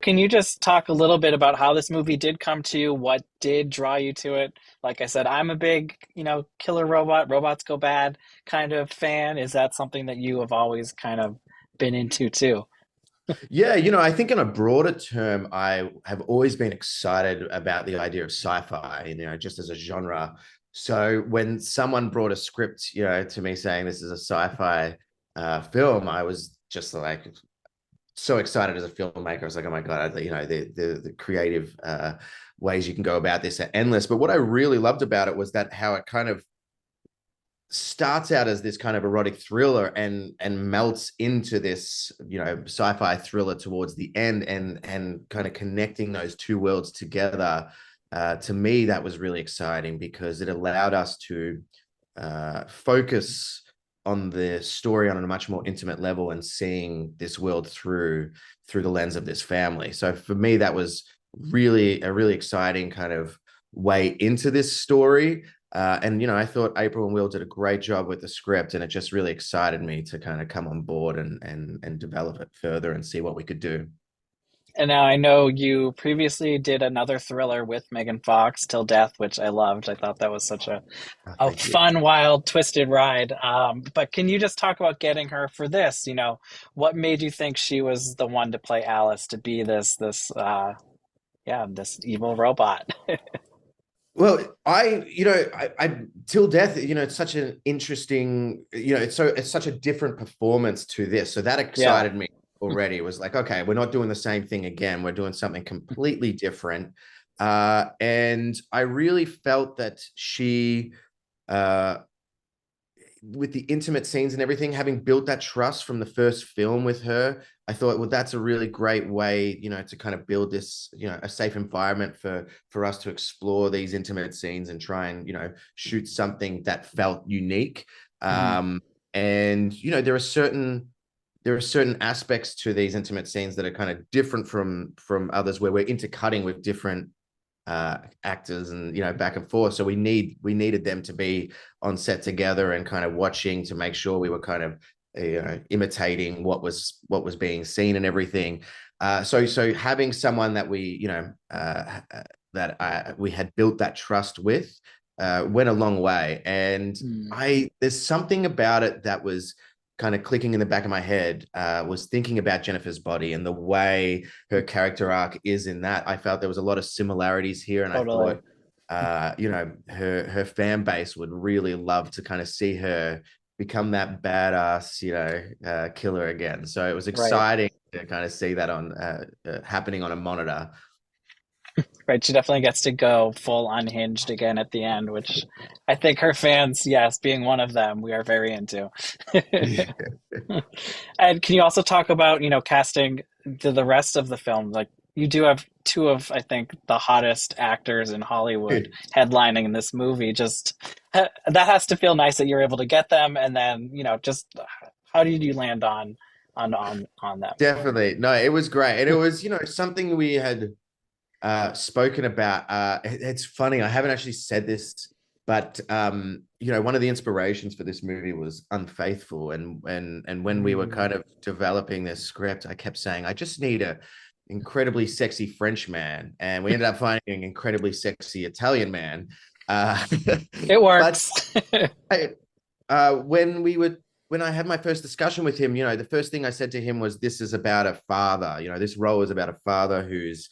can you just talk a little bit about how this movie did come to you? What did draw you to it? Like I said, I'm a big, killer robots go bad kind of fan. Is that something that you have always kind of been into too? Yeah, I think in a broader term, I have always been excited about the idea of sci-fi, just as a genre. So when someone brought a script, to me saying this is a sci-fi film, I was just like so excited as a filmmaker. I was like, oh my God, the creative ways you can go about this are endless. But what I really loved about it was that how it kind of starts out as this kind of erotic thriller and melts into this sci-fi thriller towards the end and kind of connecting those two worlds together. To me that was really exciting because it allowed us to focus on the story on a much more intimate level and seeing this world through the lens of this family. So for me that was really a really exciting kind of way into this story. And I thought April and Will did a great job with the script, and it just really excited me to kind of come on board and develop it further and see what we could do. And now I know you previously did another thriller with Megan Fox, Till Death, which I loved. I thought that was such Oh, a thank you. fun, wild, twisted ride. But can you just talk about getting her for this? What made you think she was the one to play Alice, to be this evil robot? Well, I Till Death, it's such an interesting, it's such a different performance to this. So that Yeah, excited me already. It was like, okay, we're not doing the same thing again. We're doing something completely different. And I really felt that she, uh, with the intimate scenes and everything, having built that trust from the first film with her, I thought, well, that's a really great way, to kind of build this, a safe environment for us to explore these intimate scenes and try and, shoot something that felt unique. mhm, And there are certain aspects to these intimate scenes that are kind of different from others where we're intercutting with different actors and back and forth. So we needed them to be on set together and kind of watching to make sure we were kind of imitating what was being seen and everything. So having someone that we had built that trust with went a long way. And mm. I there's something about it that was kind of clicking in the back of my head. Was thinking about Jennifer's body and the way her character arc is in that. I felt there was a lot of similarities here, and I Totally. thought, her fan base would really love to kind of see her become that badass, killer again. So it was Right. exciting to kind of see that on happening on a monitor. Right. She definitely gets to go full unhinged again at the end, which I think her fans, yes, being one of them, we are very into. And can you also talk about, casting the rest of the film? Like you do have two of, I think, the hottest actors in Hollywood headlining in this movie. Just that has to feel nice that you're able to get them, and then, just how did you land on them? Definitely. No, it was great. And it was, something we had spoken about. It's funny, I haven't actually said this, but one of the inspirations for this movie was Unfaithful. And when we were Mm. kind of developing this script, I kept saying, I just need a incredibly sexy French man. And we ended up finding an incredibly sexy Italian man. Uh, It but works. I, when I had my first discussion with him, the first thing I said to him was, "This is about a father. This role is about a father who's,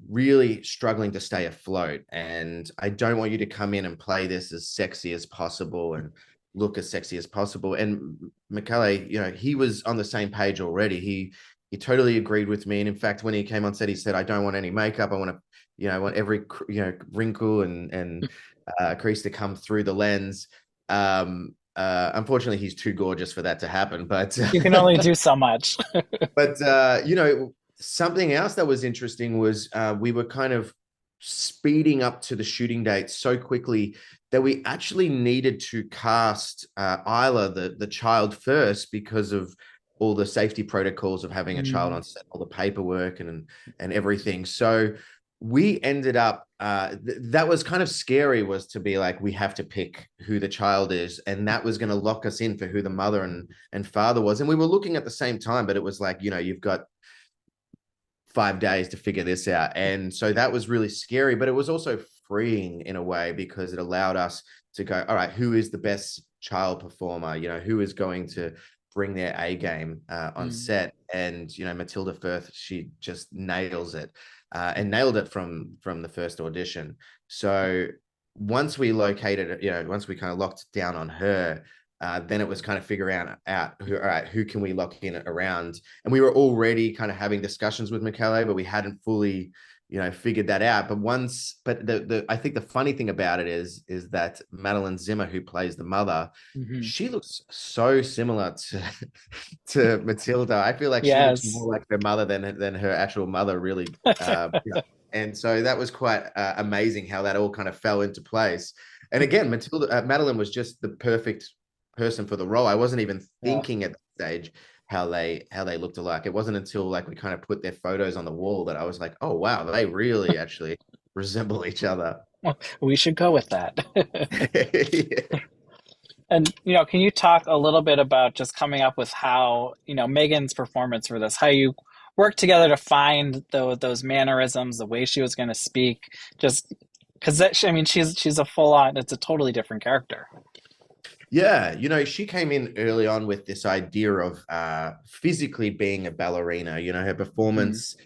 really struggling to stay afloat. And I don't want you to come in and play this as sexy as possible and look as sexy as possible." And Michele, he was on the same page already. He totally agreed with me. And in fact, when he came on set, he said, "I don't want any makeup. I want to, I want every wrinkle and crease to come through the lens." Unfortunately, he's too gorgeous for that to happen. But You can only do so much. but something else that was interesting was we were kind of speeding up to the shooting date so quickly that we actually needed to cast Isla, the child, first because of all the safety protocols of having a child Mm. on set, all the paperwork and everything. So we ended up that was kind of scary, was to be like, we have to pick who the child is, and that was going to lock us in for who the mother and father was. And we were looking at the same time, but it was like, you've got 5 days to figure this out. And so that was really scary, but it was also freeing in a way because it allowed us to go, all right, who is the best child performer? Who is going to bring their A game on Mm. set? And Matilda Firth, she just nails it, and nailed it from the first audition. So once we located, once we kind of locked down on her, then it was kind of figuring out who, all right, who can we lock in around? And we were already kind of having discussions with Michele, but we hadn't fully, figured that out. But I think the funny thing about it is that Madeline Zima, who plays the mother, Hmm. she looks so similar to to Matilda. I feel like she looks Yes. more like her mother than her actual mother, really. And so that was quite amazing how that all kind of fell into place. And again, Madeline was just the perfect person for the role. I wasn't even Yeah. thinking at that stage how they looked alike. It wasn't until like we kind of put their photos on the wall that I was like, oh wow, they really actually resemble each other. Well, we should go with that. Yeah. And, can you talk a little bit about just coming up with how, Megan's performance for this, how you worked together to find those mannerisms, the way she was going to speak, just because I mean, she's a full on, it's a totally different character. Yeah, she came in early on with this idea of physically being a ballerina, her Hmm. performance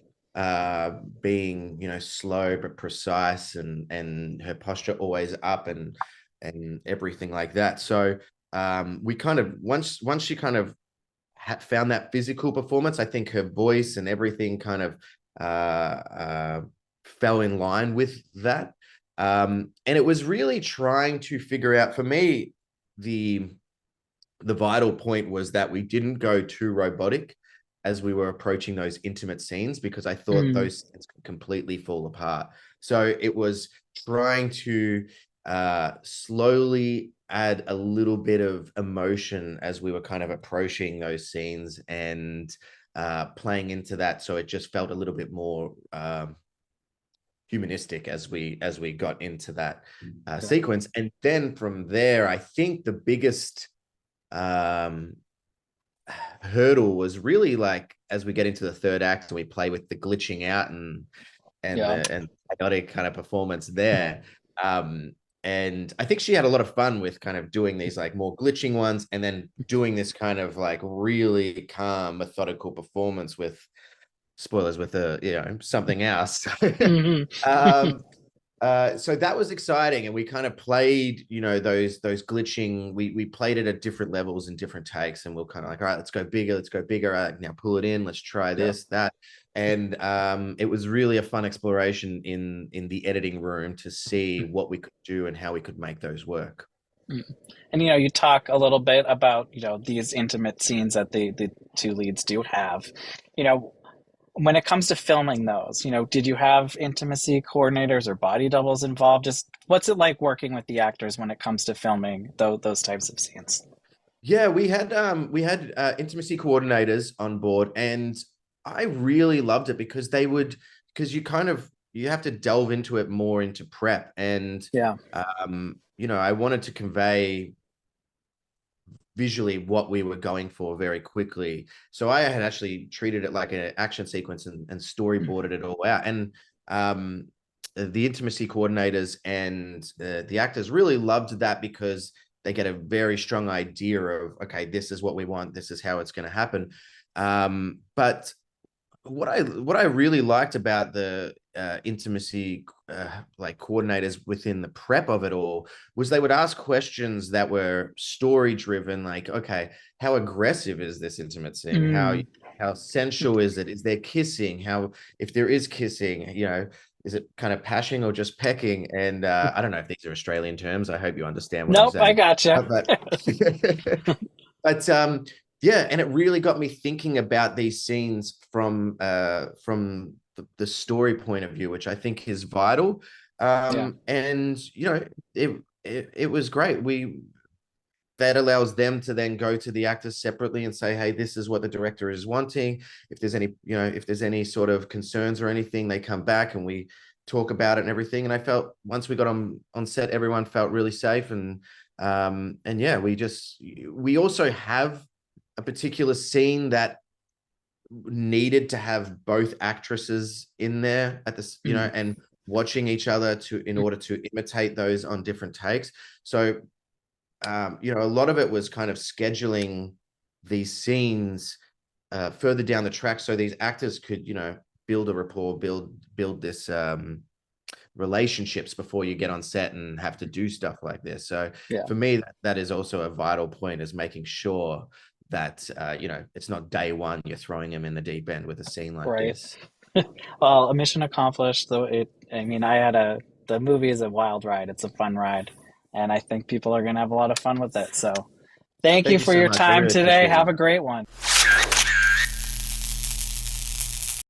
being, slow but precise, and her posture always up, and everything like that. So we kind of once she kind of found that physical performance, I think her voice and everything kind of fell in line with that. And it was really trying to figure out for me the the vital point was that we didn't go too robotic as we were approaching those intimate scenes because I thought Mm. those scenes could completely fall apart. So it was trying to slowly add a little bit of emotion as we were kind of approaching those scenes and playing into that. So it just felt a little bit more humanistic as we got into that Yeah. sequence. And then from there, I think the biggest um hurdle was really like as we get into the third act and we play with the glitching out and Yeah. the and chaotic kind of performance there. um and I think she had a lot of fun with kind of doing these like more glitching ones and then doing this kind of like really calm methodical performance with spoilers with something else. Hmm. um so that was exciting, and we kind of played, those glitching. We played it at different levels and different takes, and we're kind of like, all right, let's go bigger, let's go bigger. Now pull it in, let's try Yeah. this, that, and it was really a fun exploration in the editing room to see what we could do and how we could make those work. Mm. And you talk a little bit about these intimate scenes that the two leads do have. You know, when it comes to filming those, did you have intimacy coordinators or body doubles involved? Just what's it like working with the actors when it comes to filming those types of scenes? Yeah, we had intimacy coordinators on board, and I really loved it because you have to delve into it more into prep, and Yeah. I wanted to convey visually what we were going for very quickly. So I had actually treated it like an action sequence and storyboarded it all out. And the intimacy coordinators and the actors really loved that because they get a very strong idea of, okay, this is what we want, this is how it's going to happen. But what I really liked about the intimacy like coordinators within the prep of it all was they would ask questions that were story driven, like, okay, how aggressive is this intimate scene? How Mm. how sensual is it? Is there kissing? How, if there is kissing, is it kind of pashing or just pecking? And I don't know if these are Australian terms. I hope you understand what I'm Nope, I saying. gotcha. But but yeah, and it really got me thinking about these scenes from the story point of view, which I think is vital. Yeah. And it was great. We That allows them to then go to the actors separately and say, hey, this is what the director is wanting. If there's any sort of concerns or anything, they come back and we talk about it and everything. And I felt once we got on set, everyone felt really safe. And yeah, we also have a particular scene that needed to have both actresses in there at this, Mm. and watching each other to in order to imitate those on different takes. So a lot of it was kind of scheduling these scenes further down the track so these actors could, build a rapport, build this relationships before you get on set and have to do stuff like this. So Yeah, for me, that is also a vital point, is making sure that it's not day one you're throwing him in the deep end with a scene like right. this. Well, a mission accomplished. Though I mean, the movie is a wild ride. It's a fun ride, and I think people are gonna have a lot of fun with it. So, thank you Thank you for so your much. I time really today. appreciate Have it. a great one.